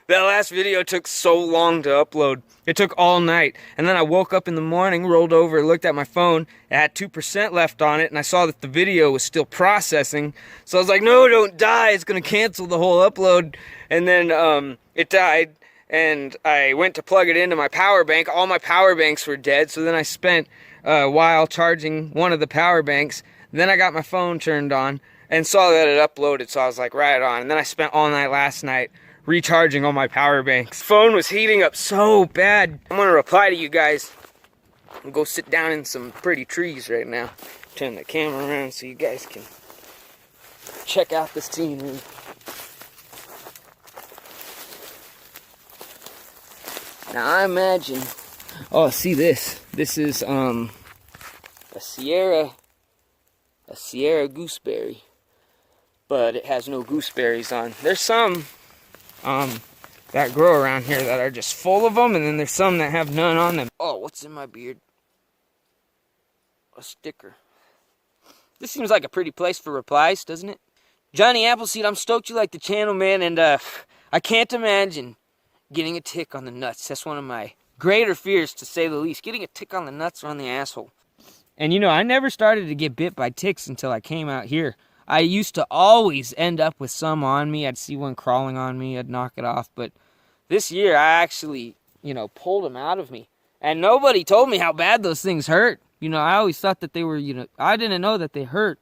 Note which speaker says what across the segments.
Speaker 1: That last video took so long to upload. It took all night. And then I woke up in the morning, rolled over, looked at my phone. It had 2% left on it, and I saw that the video was still processing. So I was like, no, don't die. It's going to cancel the whole upload. And then it died, and I went to plug it into my power bank. All my power banks were dead, so then I spent a while charging one of the power banks. Then I got my phone turned on and saw that it uploaded, so I was like, right on. And then I spent all night last night recharging all my power banks. Phone was heating up so bad. I'm gonna reply to you guys and go sit down in some pretty trees right now. Turn the camera around so you guys can check out the scenery. Now I imagine, oh, see this. This is a Sierra gooseberry, but it has no gooseberries on. There's some that grow around here that are just full of them, and then there's some that have none on them. Oh, what's in my beard? A sticker. This seems like a pretty place for replies, doesn't it? Johnny Appleseed, I'm stoked you like the channel, man, and I can't imagine getting a tick on the nuts. That's one of my greater fears, to say the least. Getting a tick on the nuts or on the asshole. And you know, I never started to get bit by ticks until I came out here. I used to always end up with some on me. I'd see one crawling on me, I'd knock it off. But this year, I actually, pulled them out of me. And nobody told me how bad those things hurt. I always thought that they were, I didn't know that they hurt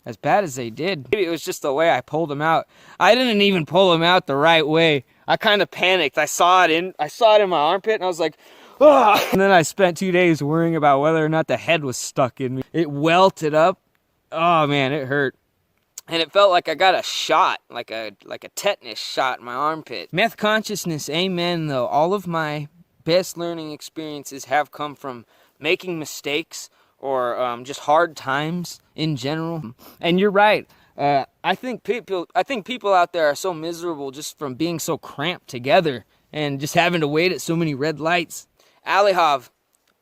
Speaker 1: as bad as they did. Maybe it was just the way I pulled them out. I didn't even pull them out the right way. I kind of panicked. I saw it in my armpit, and I was like, ah! And then I spent 2 days worrying about whether or not the head was stuck in me. It welted up. Oh man, it hurt. And it felt like I got a shot, like a tetanus shot in my armpit. Meth consciousness, amen though. All of my best learning experiences have come from making mistakes or just hard times in general. And you're right. I think people out there are so miserable just from being so cramped together and just having to wait at so many red lights. Alihav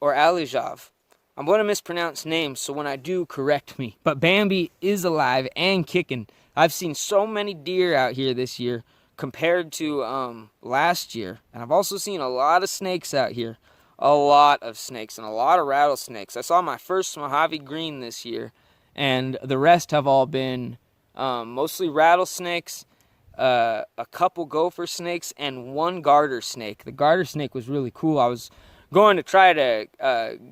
Speaker 1: or Alijav. I'm going to mispronounce names, so when I do, correct me. But Bambi is alive and kicking. I've seen so many deer out here this year compared to last year. And I've also seen a lot of snakes out here. A lot of snakes and a lot of rattlesnakes. I saw my first Mojave Green this year, and the rest have all been mostly rattlesnakes, a couple gopher snakes, and one garter snake. The garter snake was really cool. I was going to try to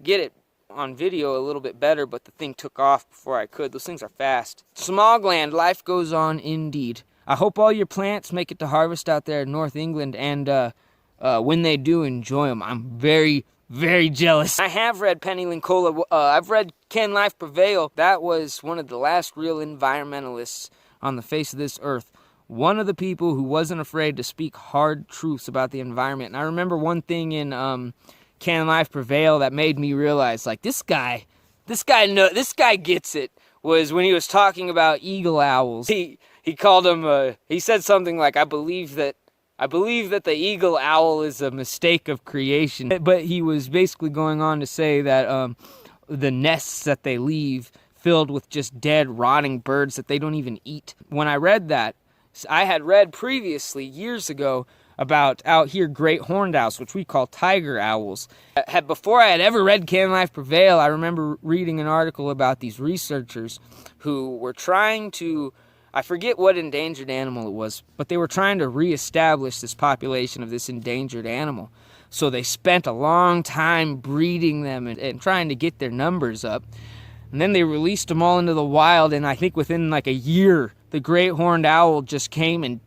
Speaker 1: get it on video a little bit better, but the thing took off before I could. Those things are fast. Smogland, life goes on indeed. I hope all your plants make it to harvest out there in North England, and when they do, enjoy them. I'm very, very jealous. I have read Penny Linkola. I've read Can Life Prevail? That was one of the last real environmentalists on the face of this earth. One of the people who wasn't afraid to speak hard truths about the environment. And I remember one thing in Can Life Prevail that made me realize, like, this guy gets it, was when he was talking about eagle owls. He called them, he said something like, I believe that the eagle owl is a mistake of creation. But he was basically going on to say that the nests that they leave filled with just dead, rotting birds that they don't even eat. When I read that, I had read previously, years ago, about out here great horned owls, which we call tiger owls. Before I had ever read Can Life Prevail, I remember reading an article about these researchers who were trying to, I forget what endangered animal it was, but they were trying to reestablish this population of this endangered animal. So they spent a long time breeding them and trying to get their numbers up. And then they released them all into the wild, and I think within like a year, the great horned owl just came and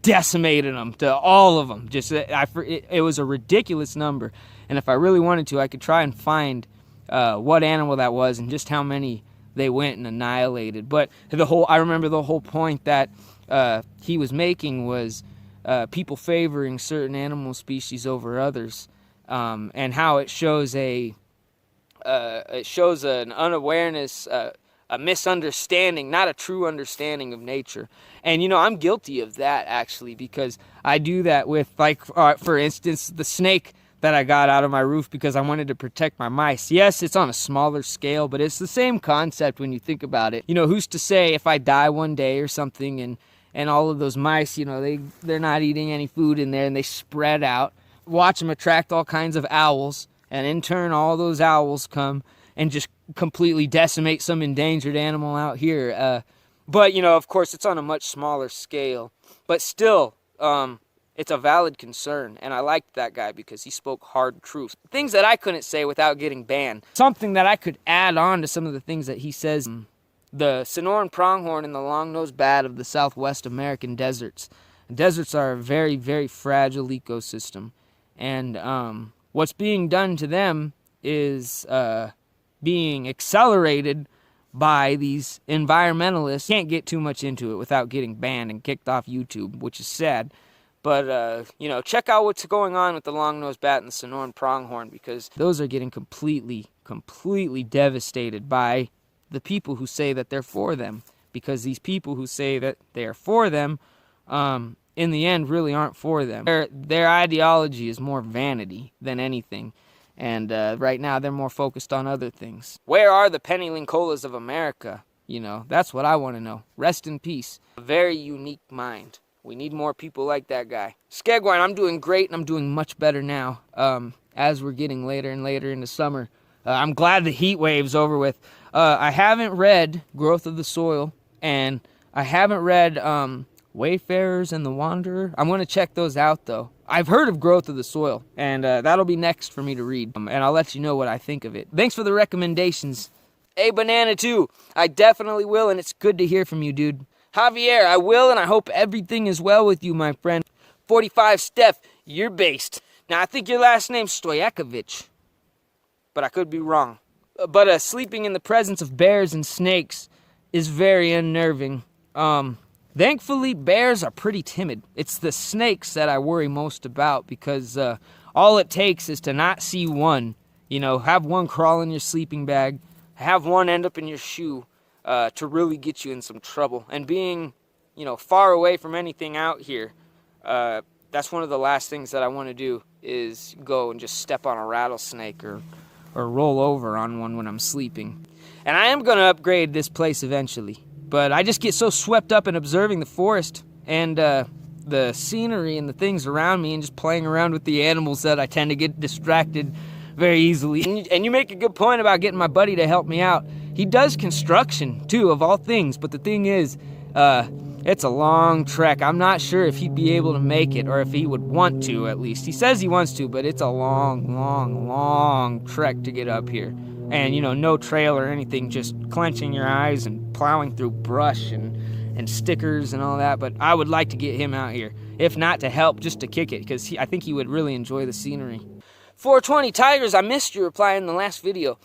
Speaker 1: decimated them, to all of them. It was a ridiculous number. And if I really wanted to, I could try and find what animal that was and just how many they went and annihilated. But I remember the whole point that he was making was people favoring certain animal species over others, and how it shows an unawareness, a misunderstanding, not a true understanding of nature. And I'm guilty of that, actually, because I do that with, like, for instance, the snake that I got out of my roof because I wanted to protect my mice. Yes, it's on a smaller scale, but it's the same concept when you think about it. Who's to say if I die one day or something and all of those mice, they're not eating any food in there, and they spread out. Watch them attract all kinds of owls, and in turn, all those owls come and just completely decimate some endangered animal out here. But, of course, it's on a much smaller scale. But still, it's a valid concern, and I liked that guy because he spoke hard truth. Things that I couldn't say without getting banned. Something that I could add on to some of the things that he says. The Sonoran pronghorn and the long-nosed bat of the Southwest American deserts. Deserts are a very, very fragile ecosystem. And what's being done to them is being accelerated by these environmentalists. Can't get too much into it without getting banned and kicked off YouTube, which is sad. But, check out what's going on with the long-nosed bat and the Sonoran pronghorn, because those are getting completely devastated by the people who say that they're for them. Because these people who say that they are for them, in the end, really aren't for them. Their ideology is more vanity than anything. And right now, they're more focused on other things. Where are the Penny Linkolas of America? That's what I want to know. Rest in peace. A very unique mind. We need more people like that guy. Skegwine, I'm doing great, and I'm doing much better now as we're getting later and later into summer. I'm glad the heat wave's over with. I haven't read Growth of the Soil, and I haven't read Wayfarers and the Wanderer. I'm going to check those out, though. I've heard of Growth of the Soil, and that'll be next for me to read, and I'll let you know what I think of it. Thanks for the recommendations. Hey, Banana, too. I definitely will, and it's good to hear from you, dude. Javier, I will, and I hope everything is well with you, my friend. 45 Steph, you're based. Now, I think your last name's Stoyakovich, but I could be wrong. But sleeping in the presence of bears and snakes is very unnerving. Thankfully, bears are pretty timid. It's the snakes that I worry most about, because all it takes is to not see one. Have one crawl in your sleeping bag, have one end up in your shoe, to really get you in some trouble. And being, far away from anything out here, that's one of the last things that I want to do, is go and just step on a rattlesnake or roll over on one when I'm sleeping. And I am going to upgrade this place eventually, but I just get so swept up in observing the forest and the scenery and the things around me and just playing around with the animals that I tend to get distracted very easily. And you make a good point about getting my buddy to help me out. He does construction, too, of all things, but the thing is, it's a long trek. I'm not sure if he'd be able to make it, or if he would want to, at least. He says he wants to, but it's a long trek to get up here. And, no trail or anything, just clenching your eyes and plowing through brush and stickers and all that. But I would like to get him out here, if not to help, just to kick it, because I think he would really enjoy the scenery. 420 Tigers, I missed your reply in the last video.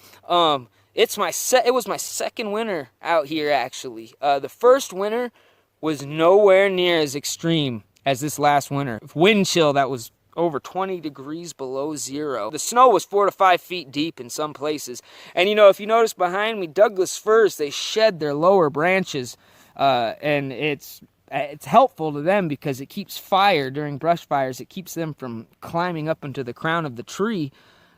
Speaker 1: It was my second winter out here, actually. The first winter was nowhere near as extreme as this last winter. Wind chill that was over 20 degrees below zero. The snow was 4 to 5 feet deep in some places. And if you notice behind me, Douglas firs, they shed their lower branches. And it's helpful to them because it keeps fire during brush fires. It keeps them from climbing up into the crown of the tree.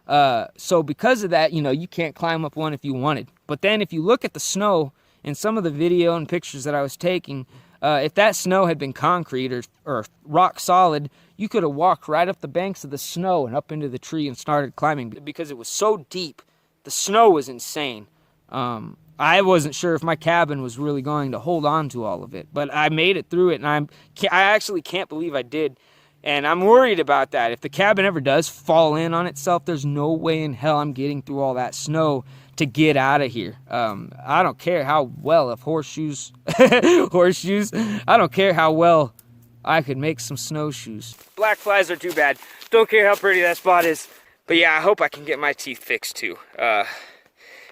Speaker 1: So because of that, you can't climb up one if you wanted. But then if you look at the snow in some of the video and pictures that I was taking, if that snow had been concrete or rock solid, you could have walked right up the banks of the snow and up into the tree and started climbing. Because it was so deep, the snow was insane. I wasn't sure if my cabin was really going to hold on to all of it, but I made it through it, and I actually can't believe I did. And I'm worried about that. If the cabin ever does fall in on itself, there's no way in hell I'm getting through all that snow to get out of here. I don't care how well, if horseshoes, I don't care how well I could make some snowshoes. Black flies are too bad. Don't care how pretty that spot is. But yeah, I hope I can get my teeth fixed too.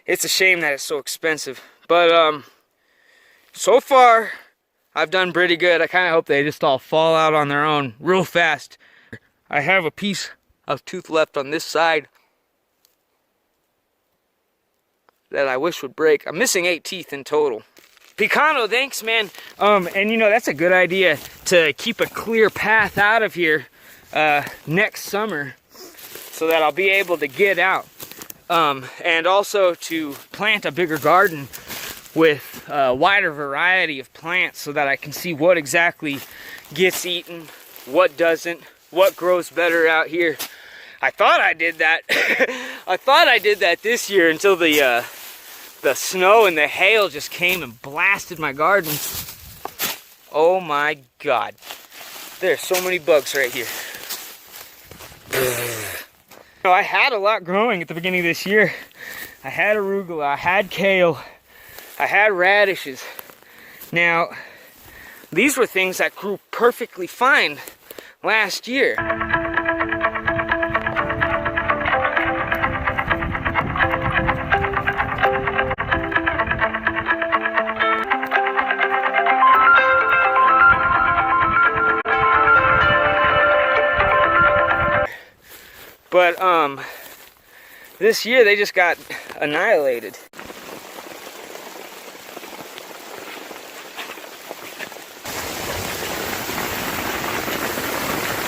Speaker 1: It's a shame that it's so expensive. But so far, I've done pretty good. I kind of hope they just all fall out on their own real fast. I have a piece of tooth left on this side that I wish would break. I'm missing 8 teeth in total. Picano, thanks, man. And that's a good idea to keep a clear path out of here next summer so that I'll be able to get out. And also to plant a bigger garden with a wider variety of plants so that I can see what exactly gets eaten, what doesn't, what grows better out here. I thought I did that. I thought I did that this year until the snow and the hail just came and blasted my garden. Oh my God. There's so many bugs right here. I had a lot growing at the beginning of this year. I had arugula, I had kale, I had radishes. Now, these were things that grew perfectly fine last year. But this year they just got annihilated.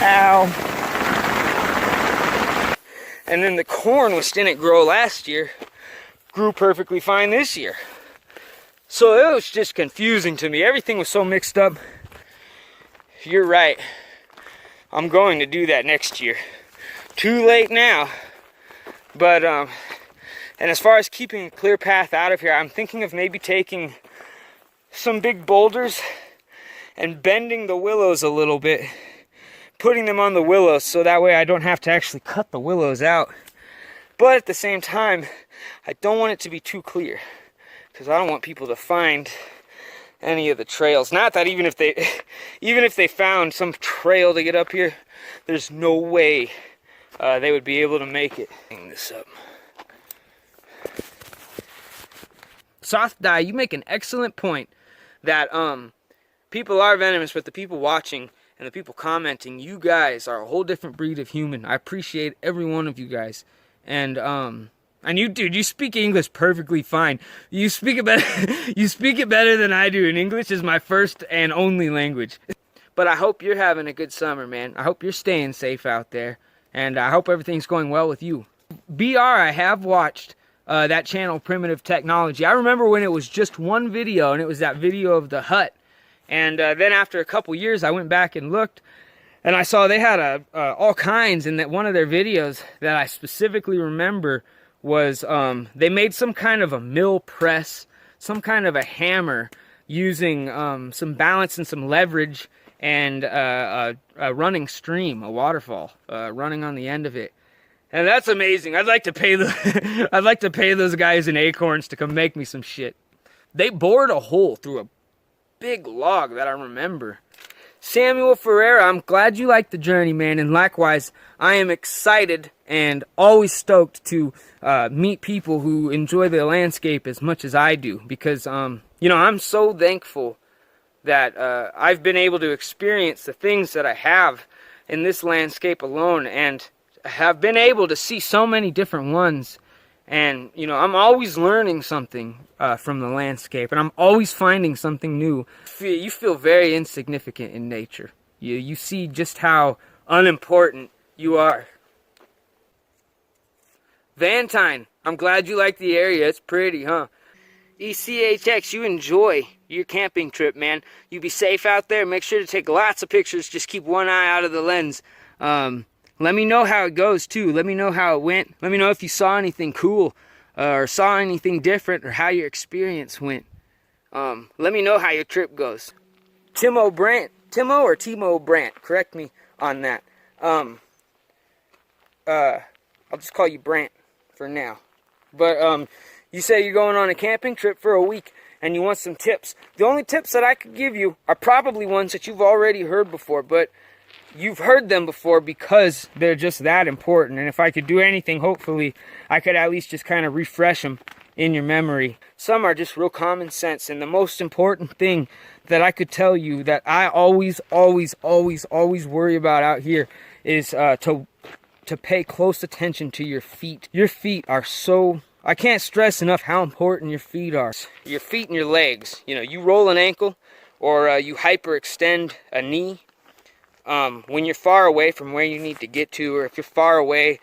Speaker 1: Ow. And then the corn, which didn't grow last year, grew perfectly fine this year. So it was just confusing to me. Everything was so mixed up. You're right. I'm going to do that next year. Too late now. But, and as far as keeping a clear path out of here, I'm thinking of maybe taking some big boulders and bending the willows a little bit, putting them on the willows so that way I don't have to actually cut the willows out. But at the same time, I don't want it to be too clear because I don't want people to find any of the trails. Not that even if they found some trail to get up here, there's no way they would be able to make it. Hang this up. Soft dye, you make an excellent point that people are venomous, but the people watching and the people commenting, you guys are a whole different breed of human. I appreciate every one of you guys. And you, dude, you speak English perfectly fine. You speak it better. You speak it better than I do. And English is my first and only language. But I hope you're having a good summer, man. I hope you're staying safe out there. And I hope everything's going well with you. BR, I have watched that channel, Primitive Technology. I remember when it was just one video, and it was that video of the hut. And then after a couple years, I went back and looked, and I saw they had all kinds. And that one of their videos that I specifically remember was they made some kind of a mill press, some kind of a hammer using some balance and some leverage, and a running stream, a waterfall, running on the end of it. And that's amazing. I'd like to pay I'd like to pay those guys in acorns to come make me some shit. They bored a hole through a big log that I remember. Samuel Ferreira, I'm glad you liked the journey, man. And likewise, I am excited and always stoked to meet people who enjoy the landscape as much as I do. Because, you know, I'm so thankful that I've been able to experience the things that I have in this landscape alone, and have been able to see so many different ones. And, you know, I'm always learning something from the landscape, and I'm always finding something new. You feel very insignificant in nature. You see just how unimportant you are. Vantine, I'm glad you like the area. It's pretty, huh? ECHX, you enjoy your camping trip, man. You be safe out there. Make sure to take lots of pictures. Just keep one eye out of the lens. Let me know how it goes, too. Let me know how it went. Let me know if you saw anything cool or saw anything different, or how your experience went. Let me know how your trip goes. Timo or Timo Brandt, correct me on that. I'll just call you Brandt for now. But you say you're going on a camping trip for a week and you want some tips. The only tips that I could give you are probably ones that you've already heard before, but you've heard them before because they're just that important. And if I could do anything, hopefully, I could at least just kind of refresh them in your memory. Some are just real common sense. And the most important thing that I could tell you that I always worry about out here is to pay close attention to your feet. Your feet are so... I can't stress enough how important your feet are. Your feet and your legs. You know, you roll an ankle or you hyperextend a knee. When you're far away from where you need to get to, or if you're far away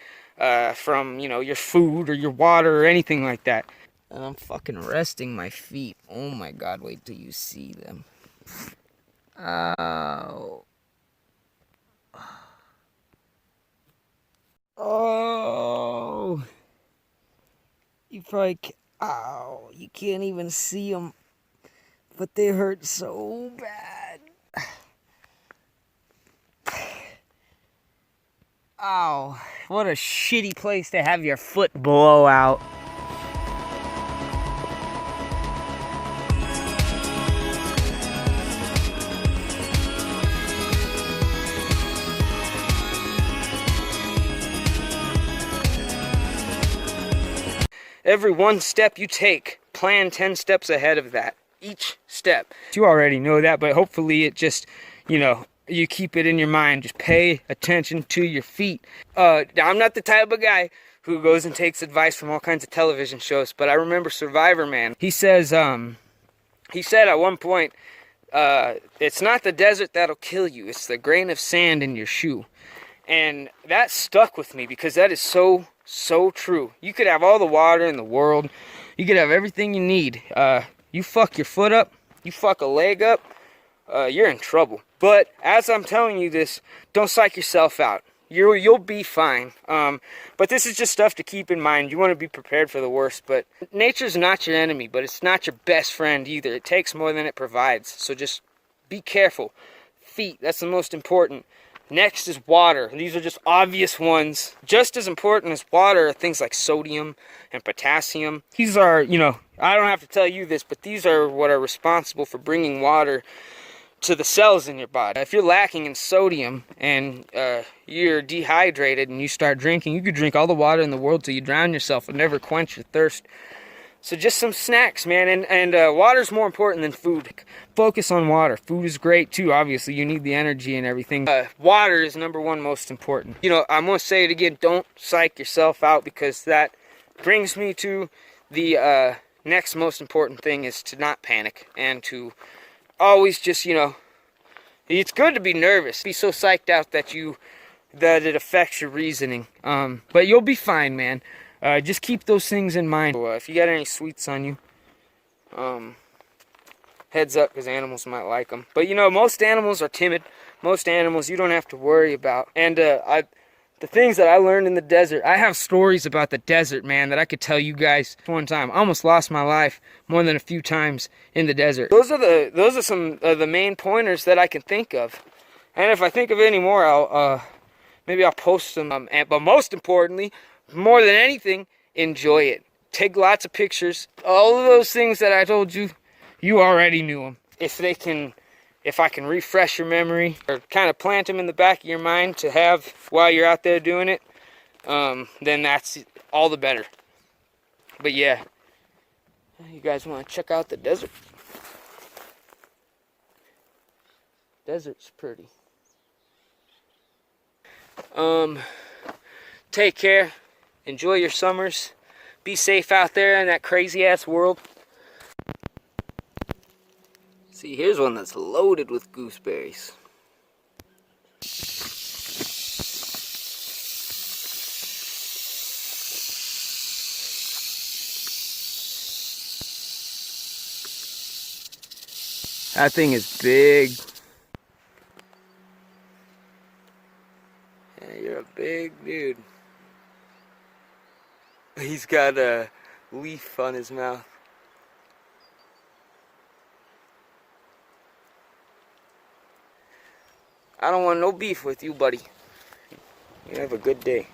Speaker 1: from, you know, your food or your water or anything like that, And I'm fucking resting my feet. Oh my god, wait till you see them. Ow. Oh. You probably ow. You can't even see them. But they hurt so bad. Ow. What a shitty place to have your foot blow out. Every one step you take, plan 10 steps ahead of that. Each step. You already know that, but hopefully it just, you keep it in your mind. Just pay attention to your feet. I'm not the type of guy who goes and takes advice from all kinds of television shows, but I remember Survivor Man. He said at one point, it's not the desert that'll kill you, it's the grain of sand in your shoe. And that stuck with me because that is so true. You could have all the water in the world. You could have everything you need. You fuck your foot up, you fuck a leg up, you're in trouble. But as I'm telling you this, don't psych yourself out. You'll be fine. But this is just stuff to keep in mind. You want to be prepared for the worst. But nature's not your enemy, but it's not your best friend either. It takes more than it provides. So just be careful. Feet, that's the most important. Next is water. These are just obvious ones. Just as important as water are things like sodium and potassium. These are, I don't have to tell you this, but these are what are responsible for bringing water to the cells in your body. If you're lacking in sodium and you're dehydrated and you start drinking, you could drink all the water in the world till you drown yourself and never quench your thirst. So just some snacks, man, and water's more important than food. Focus on water. Food is great too, obviously. You need the energy and everything. Water is number one most important. I'm going to say it again, don't psych yourself out, because that brings me to the next most important thing is to not panic and to always just, it's good to be nervous. Be so psyched out that it affects your reasoning. But you'll be fine, man. Just keep those things in mind. If you got any sweets on you, heads up, because animals might like them. But most animals are timid. Most animals you don't have to worry about. And the things that I learned in the desert, I have stories about the desert, man, that I could tell you guys. One time, I almost lost my life more than a few times in the desert. Those are some of the main pointers that I can think of. And if I think of any more, maybe I'll post them. But most importantly, more than anything, enjoy it. Take lots of pictures. All of those things that I told you, you already knew them. If I can refresh your memory or kind of plant them in the back of your mind to have while you're out there doing it, then that's all the better. But yeah, you guys want to check out the desert? Desert's pretty. Take care. Enjoy your summers. Be safe out there in that crazy ass world. See, here's one that's loaded with gooseberries. That thing is big. Yeah, you're a big dude. He's got a leaf on his mouth. I don't want no beef with you, buddy. You have a good day.